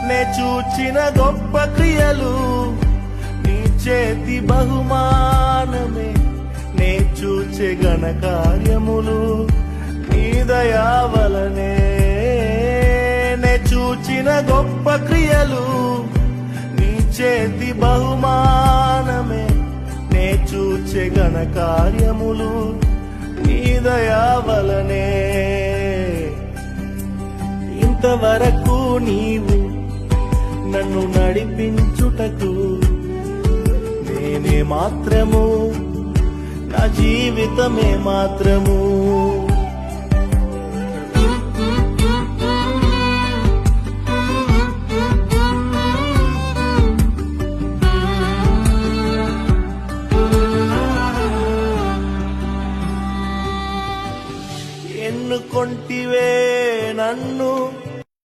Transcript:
నే చూచిన గొప్ప క్రియలు నీ చేతి బహుమానమే నే చూచే ఘన కార్యములు నీ దయా వలనే నే చూచిన గొప్ప క్రియలు నీ చేతి బహుమానమే నే చూచే ఘన కార్యములు నీ దయా వలనే ఇంతవరకు నీవు నన్ను నడిపించుటకు నేనే మాత్రము నా జీవితమే మాత్రము